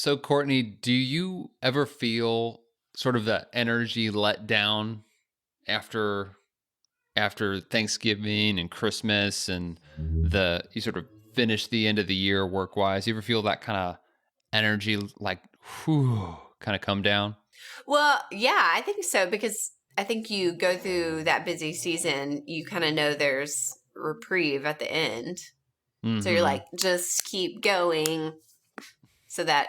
So, Courtney, do you ever feel sort of the energy let down after Thanksgiving and Christmas and the you sort of finish the end of the year work wise? You ever feel that kind of energy like whew kind of come down? Well, yeah, I think so because I think you go through that busy season, you kind of know there's reprieve at the end. So you're Mm-hmm. like, just keep going so that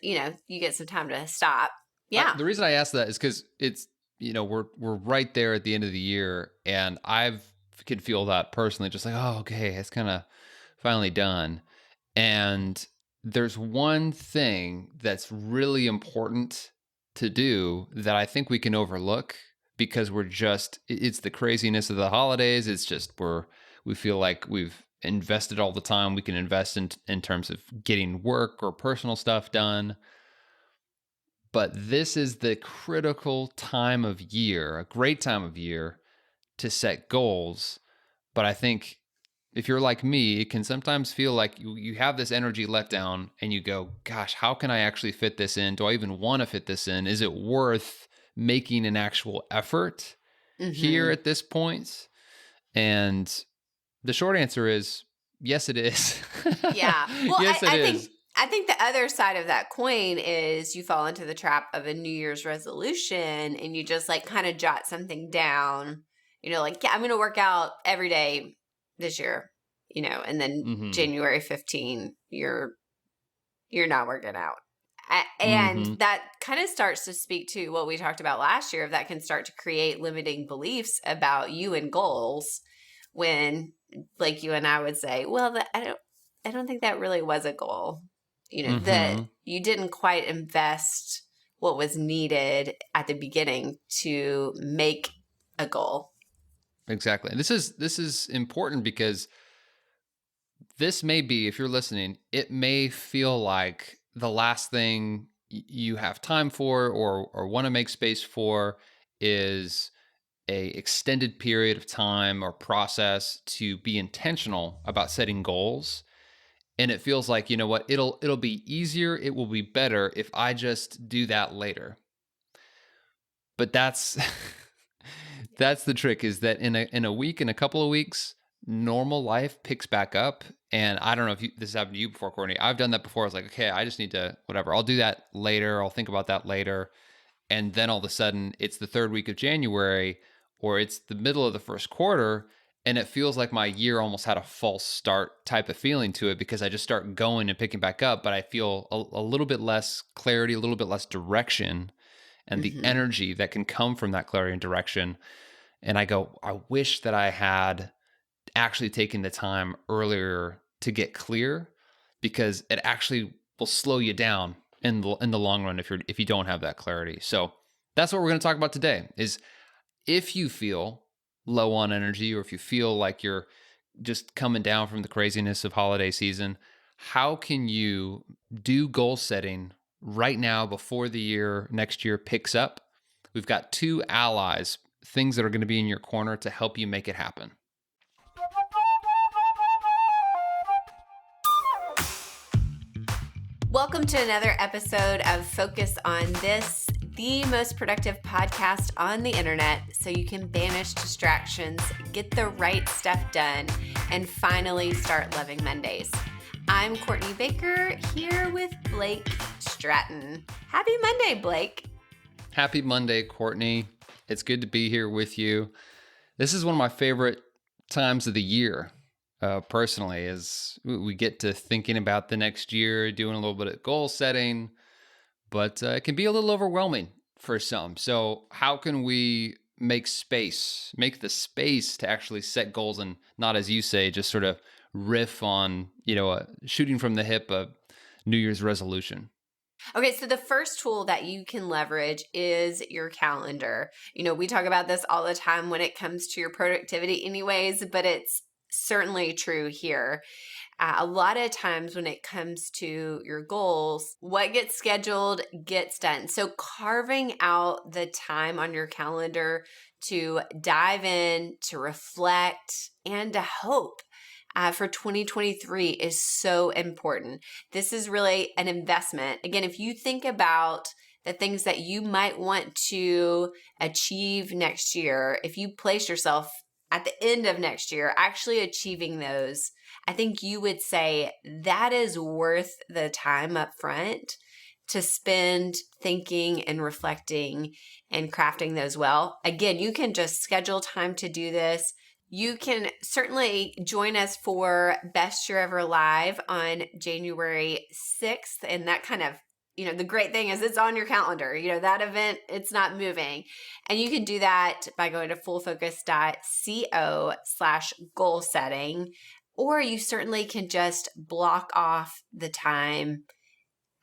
you get some time to stop. Yeah. The reason I ask that is because it's we're right there at the end of the year, and I've can feel that personally, just like oh okay, it's kind of finally done. And there's one thing that's really important to do that I think we can overlook because it's the craziness of the holidays. It's just we feel like we've invested all the time we can invest in terms of getting work or personal stuff done. But this is the critical time of year, a great time of year to set goals. But I think if you're like me, it can sometimes feel like you have this energy letdown and you go, gosh, how can I actually fit this in? Do I even want to fit this in? Is it worth making an actual effort here Hmm. at this point? And the short answer is yes, it is. Yeah. Well, Yes, it is. I think the other side of that coin is you fall into the trap of a New Year's resolution and you just like kind of jot something down, like, yeah, I'm going to work out every day this year, and then Mm-hmm. January 15, you're not working out. And Mm-hmm. that kind of starts to speak to what we talked about last year, that can start to create limiting beliefs about you and goals when like you and I would say, well, I don't think that really was a goal. That Mm-hmm. you didn't quite invest what was needed at the beginning to make a goal. Exactly. And this is important because this may be, if you're listening, it may feel like the last thing you have time for or want to make space for is a extended period of time or process to be intentional about setting goals. And it feels like, you know what, it'll be easier, it will be better if I just do that later. But that's that's the trick, is that in a week, in a couple of weeks, normal life picks back up. And I don't know if this has happened to you before, Courtney. I've done that before. I was like, okay, I just need to whatever. I'll do that later. I'll think about that later. And then all of a sudden, it's the third week of January, or it's the middle of the first quarter, and it feels like my year almost had a false start type of feeling to it because I just start going and picking back up, but I feel a little bit less clarity, a little bit less direction, and the Hmm. energy that can come from that clarity and direction. And I go, I wish that I had actually taken the time earlier to get clear, because it actually will slow you down in the long run if you don't have that clarity. So that's what we're going to talk about today, is if you feel low on energy, or if you feel like you're just coming down from the craziness of holiday season, how can you do goal setting right now before the year next year picks up? We've got two allies, things that are going to be in your corner to help you make it happen. Welcome to another episode of Focus on This, the most productive podcast on the internet, so you can banish distractions, get the right stuff done, and finally start loving Mondays. I'm Courtney Baker, here with Blake Stratton. Happy Monday, Blake. Happy Monday, Courtney. It's good to be here with you. This is one of my favorite times of the year, personally, as we get to thinking about the next year, doing a little bit of goal setting, but it can be a little overwhelming for some. So, how can we make the space to actually set goals and not, as you say, just sort of riff on, shooting from the hip, a New Year's resolution? Okay, so the first tool that you can leverage is your calendar. We talk about this all the time when it comes to your productivity, anyways, but it's certainly true here. A lot of times when it comes to your goals, what gets scheduled gets done. So carving out the time on your calendar to dive in, to reflect, and to hope. for 2023 is so important. This is really an investment. Again, if you think about the things that you might want to achieve next year, if you place yourself at the end of next year actually achieving those, I think you would say that is worth the time up front to spend thinking and reflecting and crafting those well. Again, you can just schedule time to do this. You can certainly join us for Best Year Ever Live on January 6th. And that kind of, the great thing is it's on your calendar. That event, it's not moving. And you can do that by going to fullfocus.co/goal setting. Or you certainly can just block off the time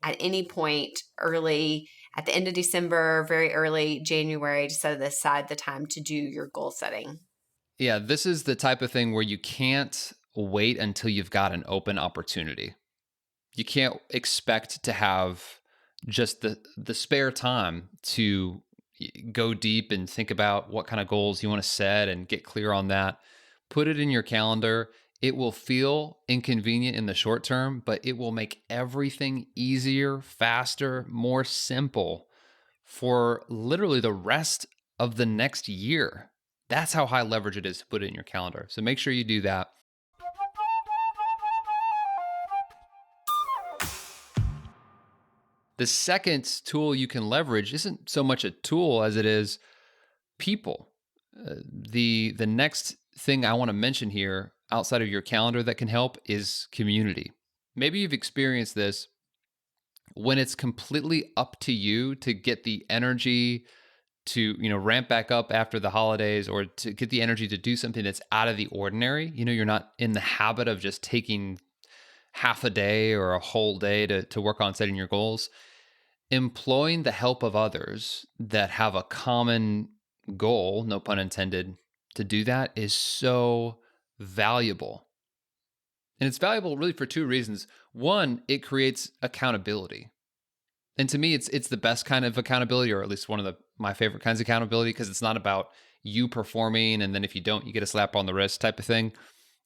at any point early at the end of December, very early January to set aside the time to do your goal setting. Yeah, this is the type of thing where you can't wait until you've got an open opportunity. You can't expect to have just the spare time to go deep and think about what kind of goals you want to set and get clear on that. Put it in your calendar. It will feel inconvenient in the short term, but it will make everything easier, faster, more simple for literally the rest of the next year. That's how high leverage it is to put it in your calendar. So make sure you do that. The second tool you can leverage isn't so much a tool as it is people. The next thing I want to mention here outside of your calendar that can help is community. Maybe you've experienced this when it's completely up to you to get the energy to ramp back up after the holidays, or to get the energy to do something that's out of the ordinary. You're not in the habit of just taking half a day or a whole day to work on setting your goals. Employing the help of others that have a common goal, no pun intended, to do that is so valuable. And it's valuable really for two reasons. One, it creates accountability. And to me, it's the best kind of accountability, or at least one of my favorite kinds of accountability, because it's not about you performing and then if you don't, you get a slap on the wrist type of thing.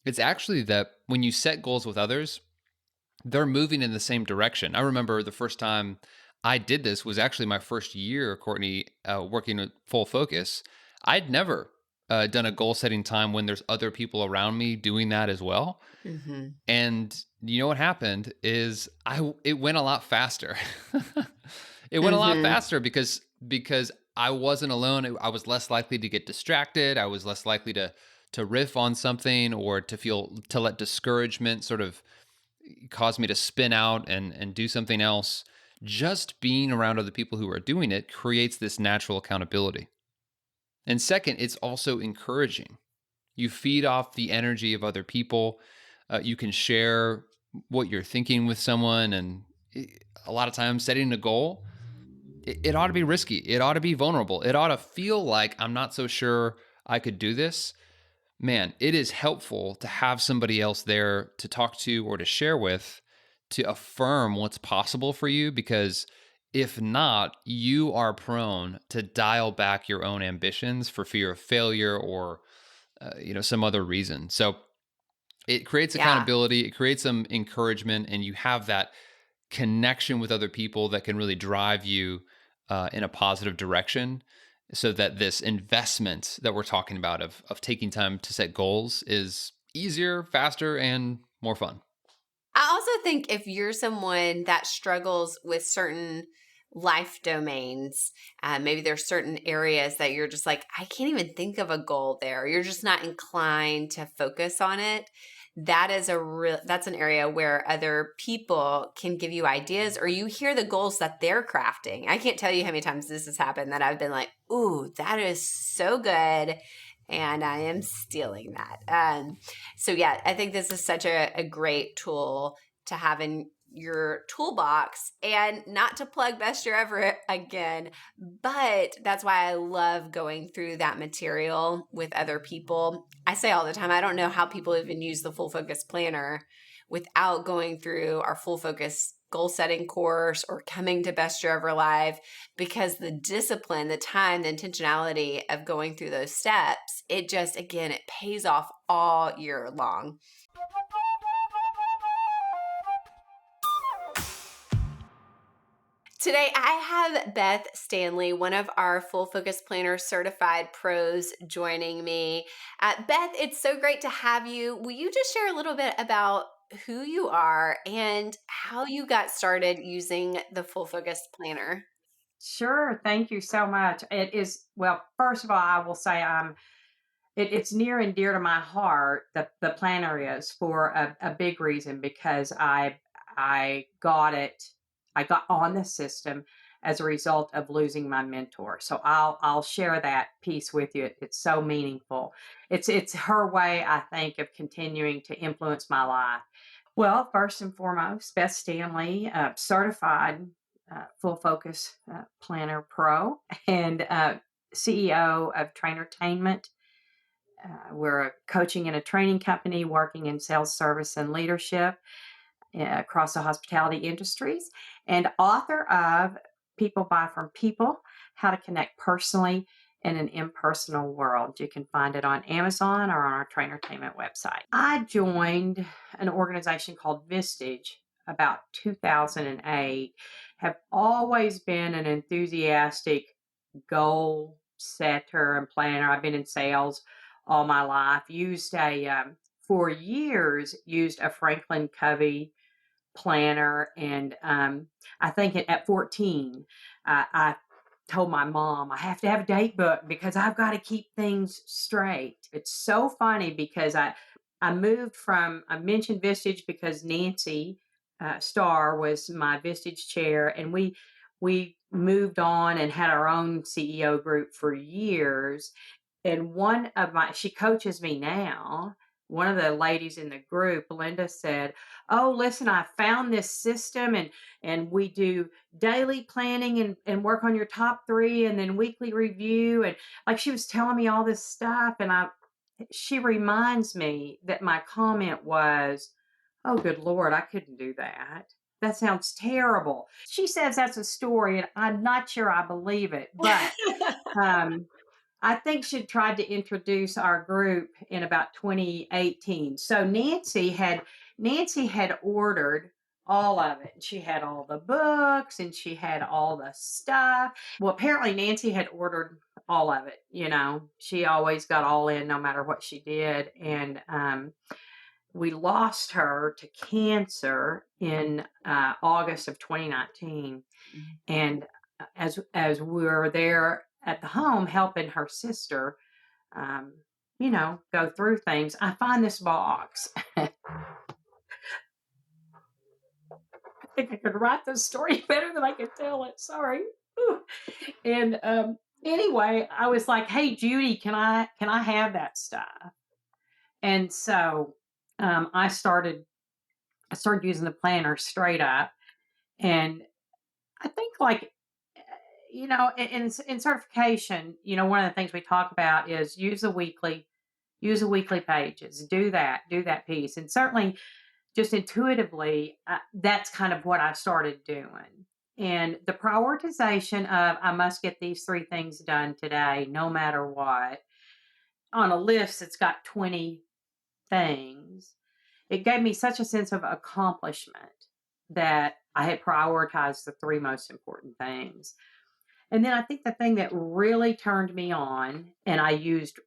It's actually that when you set goals with others, they're moving in the same direction. I remember the first time I did this was actually my first year, Courtney, working with Full Focus. I'd never done a goal setting time when there's other people around me doing that as well. Mm-hmm. And you know what happened is it went a lot faster. It went a lot Mm-hmm. faster because I wasn't alone. I was less likely to get distracted. I was less likely to riff on something, or to let discouragement sort of cause me to spin out and do something else. Just being around other people who are doing it creates this natural accountability. And second, it's also encouraging. You feed off the energy of other people. You can share what you're thinking with someone. And a lot of times, setting a goal, it ought to be risky. It ought to be vulnerable. It ought to feel like I'm not so sure I could do this. Man, it is helpful to have somebody else there to talk to or to share with, to affirm what's possible for you, because if not, you are prone to dial back your own ambitions for fear of failure, or some other reason. So it creates Yeah. accountability, it creates some encouragement, and you have that connection with other people that can really drive you in a positive direction, so that this investment that we're talking about of taking time to set goals is easier, faster, and more fun. I also think if you're someone that struggles with certain life domains, maybe there's certain areas that you're just like, I can't even think of a goal there. You're just not inclined to focus on it. That's an area where other people can give you ideas, or you hear the goals that they're crafting. I can't tell you how many times this has happened that I've been like, ooh, that is so good. And I am stealing that. So yeah, I think this is such a great tool to have in your toolbox. And not to plug Best Year Ever again, but that's why I love going through that material with other people. I say all the time, I don't know how people even use the Full Focus Planner without going through our Full Focus goal setting course or coming to Best Year Ever Live, because the discipline, the time, the intentionality of going through those steps, it just, again, it pays off all year long. Today, I have Beth Stanley, one of our Full Focus Planner certified pros, joining me. Beth, it's so great to have you. Will you just share a little bit about who you are and how you got started using the Full Focus Planner? Sure. Thank you so much. It is, well, first of all, I will say it's near and dear to my heart. The planner is for a big reason because I got it, I got on the system as a result of losing my mentor. So I'll share that piece with you. It's so meaningful. It's her way, I think, of continuing to influence my life. Well, first and foremost, Beth Stanley, certified full focus planner pro and CEO of Trainertainment. We're a coaching and a training company working in sales, service, and leadership across the hospitality industries, and author of People Buy From People: How to Connect Personally in an Impersonal World. You can find it on Amazon or on our Trainertainment website. I joined an organization called Vistage about 2008, have always been an enthusiastic goal setter and planner. I've been in sales all my life. For years, used a Franklin Covey planner. And I think at 14, I told my mom I have to have a date book because I've got to keep things straight. It's so funny because I mentioned Vistage because Nancy Starr was my Vistage chair, and we moved on and had our own CEO group for years. And she coaches me now. One of the ladies in the group, Linda, said, "Oh, listen, I found this system, and we do daily planning and work on your top three and then weekly review." And like she was telling me all this stuff. And she reminds me that my comment was, "Oh, good Lord, I couldn't do that. That sounds terrible." She says that's a story, and I'm not sure I believe it, but um, I think she tried to introduce our group in about 2018. So Nancy had ordered all of it. She had all the books and she had all the stuff. Well, apparently Nancy had ordered all of it. She always got all in no matter what she did. And we lost her to cancer in August of 2019. And as we were there at the home helping her sister, um, go through things, I find this box. I think I could write this story better than I could tell it. Sorry. Whew. And anyway, I was like, "Hey, Judy, can I have that stuff?" And so I started using the planner straight up, and I think, like, in certification, one of the things we talk about is use the weekly pages, do that piece. And certainly just intuitively, that's kind of what I started doing. And the prioritization of I must get these three things done today, no matter what, on a list that's got 20 things, it gave me such a sense of accomplishment that I had prioritized the three most important things. And then I think the thing that really turned me on and I used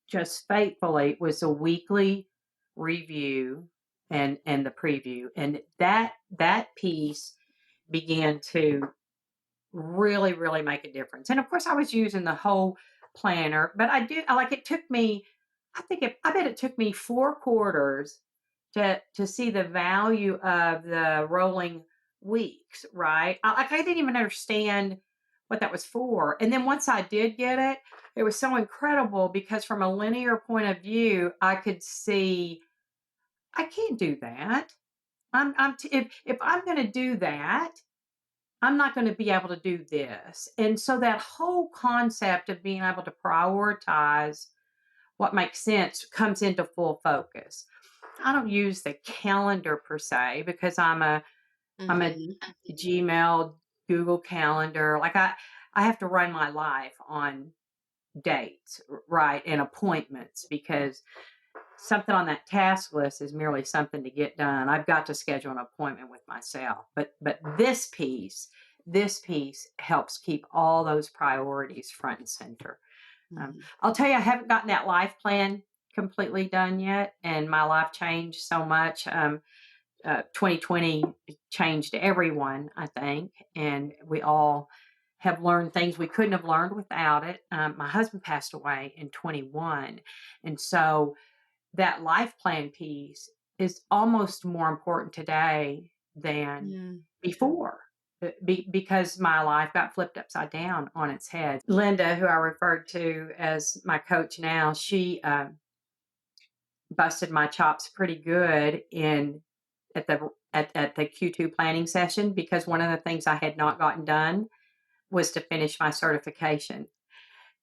just faithfully was a weekly review and the preview. And that piece began to really, really make a difference. And of course I was using the whole planner, but it took me, I bet it took me 4 quarters to see the value of the rolling weeks, right? I didn't even understand what that was for. And then once I did get it, it was so incredible because from a linear point of view, I could see I can't do that. If I'm going to do that, I'm not going to be able to do this. And so that whole concept of being able to prioritize what makes sense comes into full focus. I don't use the calendar per se because I'm a Mhm. Gmail, Google Calendar. Like I have to run my life on dates, right, and appointments because something on that task list is merely something to get done. I've got to schedule an appointment with myself. But this piece, this piece helps keep all those priorities front and center. Mhm. I'll tell you, I haven't gotten that life plan completely done yet, and my life changed so much. 2020 changed everyone, I think, and we all have learned things we couldn't have learned without it. My husband passed away in 21, and so that life plan piece is almost more important today than Mm. before. Because my life got flipped upside down on its head. Linda, who I referred to as my coach now, she busted my chops pretty good in at the Q2 planning session because one of the things I had not gotten done was to finish my certification.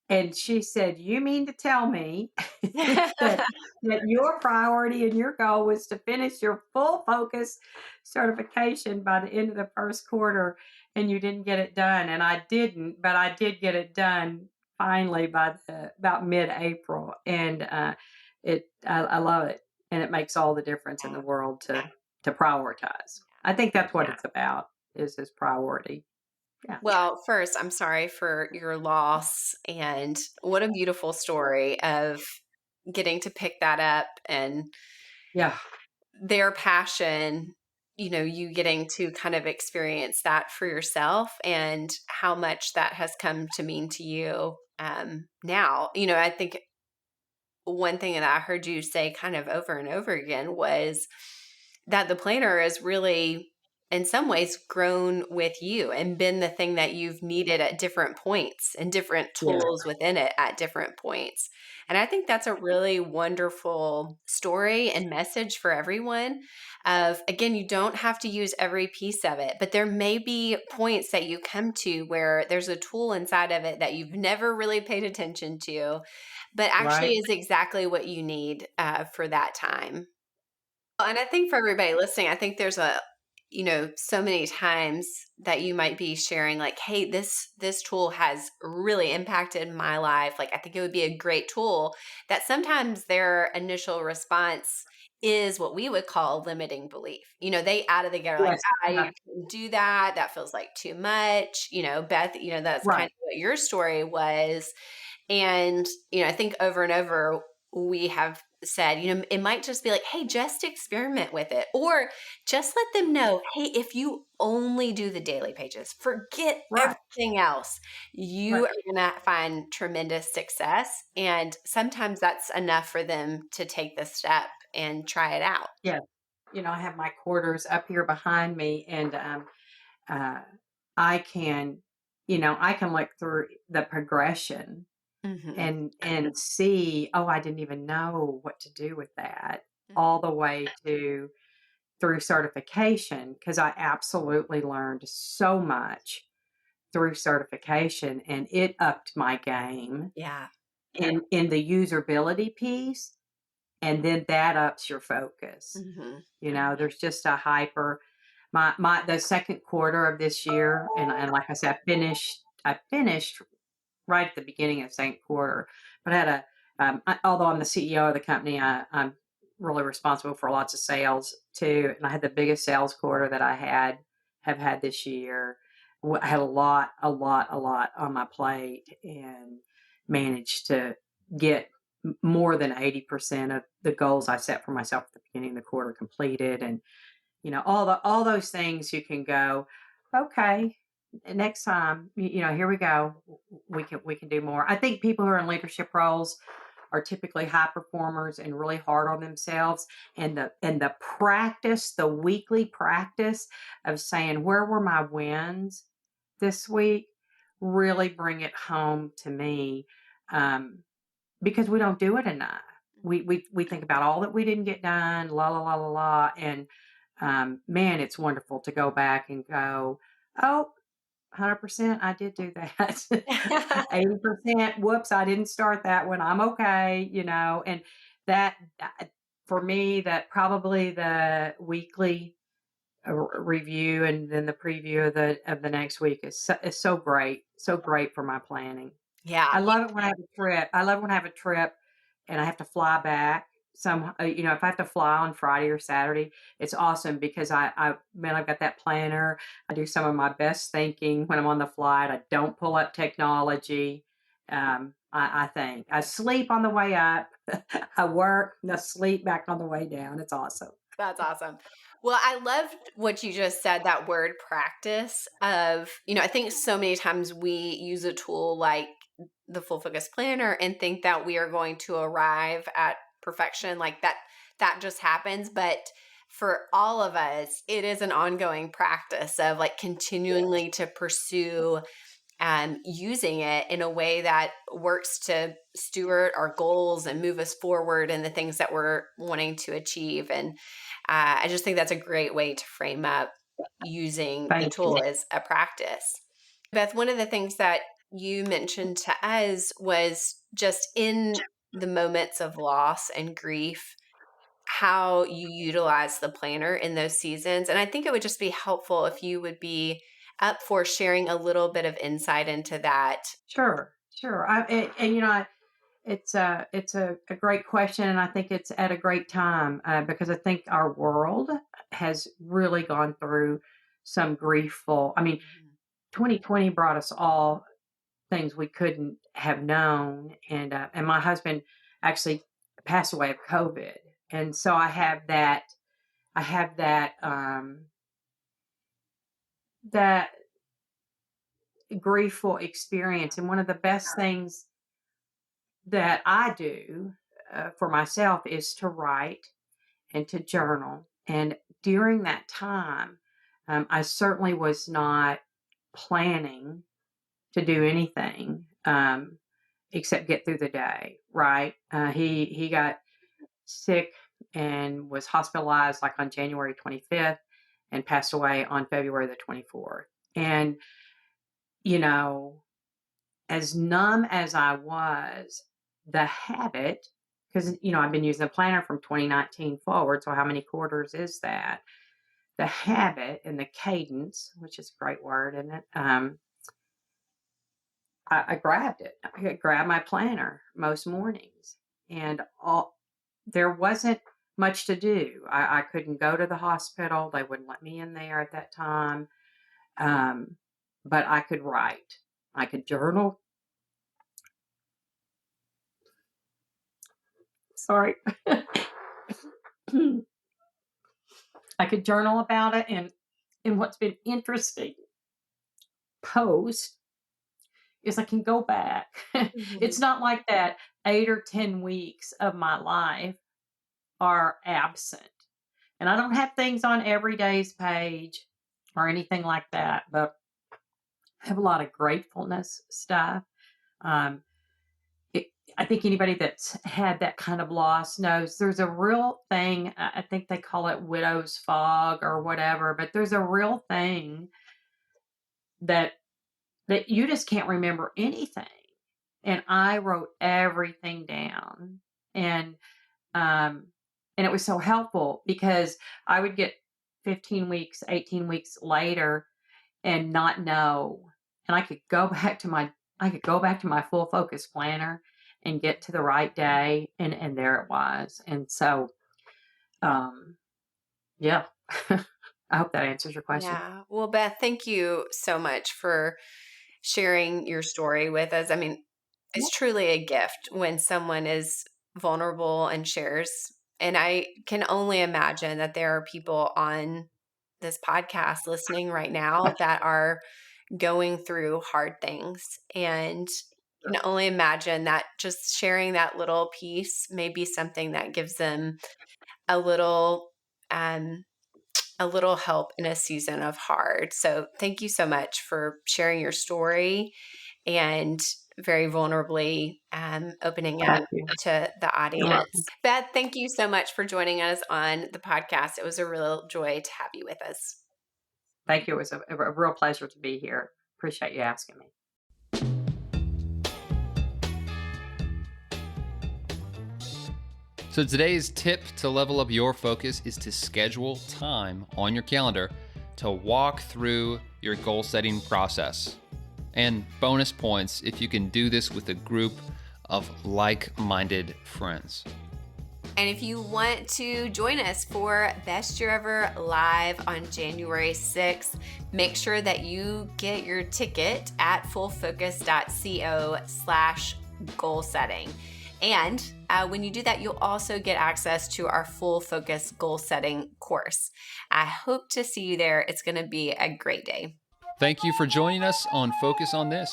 And she said, "You mean to tell me that your priority and your goal was to finish your full focus certification by the end of the first quarter, and you didn't get it done?" And I didn't, but I did get it done finally by about mid-April, and I love it, and it makes all the difference in the world to prioritize. I think that's what it's about is this priority. Yeah, Well, first, I'm sorry for your loss, and what a beautiful story of getting to pick that up and yeah, their passion, you getting to kind of experience that for yourself and how much that has come to mean to you now. I think one thing that I heard you say kind of over and over again was that the planner is really, in some ways, grown with you and been the thing that you've needed at different points and different yeah, tools within it at different points. And I think that's a really wonderful story and message for everyone of, again, you don't have to use every piece of it, but there may be points that you come to where there's a tool inside of it that you've never really paid attention to, but actually right. is exactly what you need for that time. Well, and I think for everybody listening, I think there's so many times that you might be sharing like, hey, this tool has really impacted my life. Like, I think it would be a great tool that sometimes their initial response is what we would call limiting belief. They out of the gate are like, Yes, I yeah, couldn't do that. That feels like too much. Beth, that's kind right. of what your story was. And, I think over and over, we have said, it might just be like, hey, just experiment with it. Or just let them know, hey, if you only do the daily pages, forget Right, everything else, you right. are going to find tremendous success. And sometimes that's enough for them to take the step and try it out. Yeah. I have my quarters up here behind me and, uh, I can I can look through the progression Hmm. and see, "Oh, I didn't even know what to do with that," all the way to through certification because I absolutely learned so much through certification, and it upped my game Yeah. in the usability piece, and then that ups your focus. Hmm. There's just a hyper my the second quarter of this year, and like I said, I finished right at the beginning of second quarter, but I had although I'm the CEO of the company, I'm really responsible for lots of sales too, and I had the biggest sales quarter that I have had this year. I had a lot on my plate, and managed to get more than 80% of the goals I set for myself at the beginning of the quarter completed, and all those things you can go, okay, next time, here we go. We can do more. I think people who are in leadership roles are typically high performers and really hard on themselves. And the weekly practice of saying, where were my wins this week, really bring it home to me. Um, because we don't do it enough. We think about all that we didn't get done, la la la la la, and man, it's wonderful to go back and go, oh, 100%, I did do that. 80%, whoops, I didn't start that one. I'm okay, and that for me, that probably the weekly review and then the preview of the next week is so great for my planning. Yeah. I love it when I have a trip. I love when I have a trip and I have to fly back if I have to fly on Friday or Saturday, it's awesome because man, I've got that planner. I do some of my best thinking when I'm on the flight. I don't pull up technology. I think I sleep on the way up. I work, and I sleep back on the way down. It's awesome. That's awesome. Well, I loved what you just said, that word practice of, I think so many times we use a tool like the Full Focus Planner and think that we are going to arrive at perfection, like that just happens. But for all of us, it is an ongoing practice of like continually to pursue using it in a way that works to steward our goals and move us forward in the things that we're wanting to achieve. And I just think that's a great way to frame up using the Thank tool you. as a practice. Beth, one of the things that you mentioned to us was just in the moments of loss and grief, how you utilize the planner in those seasons. And I think it would just be helpful if you would be up for sharing a little bit of insight into that. Sure, sure. It's a great question, and I think it's at a great time because I think our world has really gone through some griefful. I mean, 2020 brought us all things we couldn't have known, and my husband actually passed away of COVID, and so I have that. I have that griefful experience, and one of the best things that I do for myself is to write and to journal. And during that time, I certainly was not planning to do anything except get through the day. Right? He got sick and was hospitalized like on January 25th and passed away on February the 24th. And you know, as numb as I was, the habit, because I've been using the planner from 2019 forward. So how many quarters is that? The habit and the cadence, which is a great word, isn't it? I grabbed it. I grabbed my planner most mornings, and there wasn't much to do. I couldn't go to the hospital; they wouldn't let me in there at that time. But I could write. I could journal. Sorry. I could journal about it, and what's been interesting post is I can go back. It's not like that 8 or 10 weeks of my life are absent. And I don't have things on every day's page or anything like that, but I have a lot of gratefulness stuff. Um, I think anybody that's had that kind of loss knows there's a real thing. I think they call it widow's fog or whatever, but there's a real thing that you just can't remember anything. And I wrote everything down, and um, and it was so helpful because I would get 15 weeks, 18 weeks later, and not know, and I could go back to my full focus planner and get to the right day, and there it was. And so, um, yeah, I hope that answers your question. Yeah. Well, Beth, thank you so much for sharing your story with us. I mean, it's truly a gift when someone is vulnerable and shares. And I can only imagine that there are people on this podcast listening right now that are going through hard things. And can only imagine that just sharing that little piece may be something that gives them a little um, a little help in a season of hard. So thank you so much for sharing your story and very vulnerably opening up Thank you. to the You're audience. welcome. Beth, thank you so much for joining us on the podcast. It was a real joy to have you with us. Thank you. It was a real pleasure to be here. Appreciate you asking me. So today's tip to level up your focus is to schedule time on your calendar to walk through your goal setting process. And bonus points if you can do this with a group of like-minded friends. And if you want to join us for Best Year Ever Live on January 6th, make sure that you get your ticket at fullfocus.co/goal setting. And when you do that, you'll also get access to our Full Focus Goal Setting course. I hope to see you there. It's going to be a great day. Thank you for joining us on Focus on This.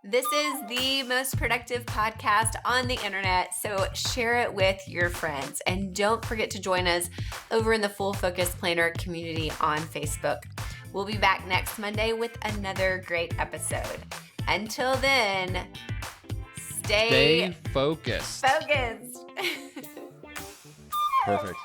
This is the most productive podcast on the internet, so share it with your friends. And don't forget to join us over in the Full Focus Planner community on Facebook. We'll be back next Monday with another great episode. Until then, stay focused. Focused. Perfect.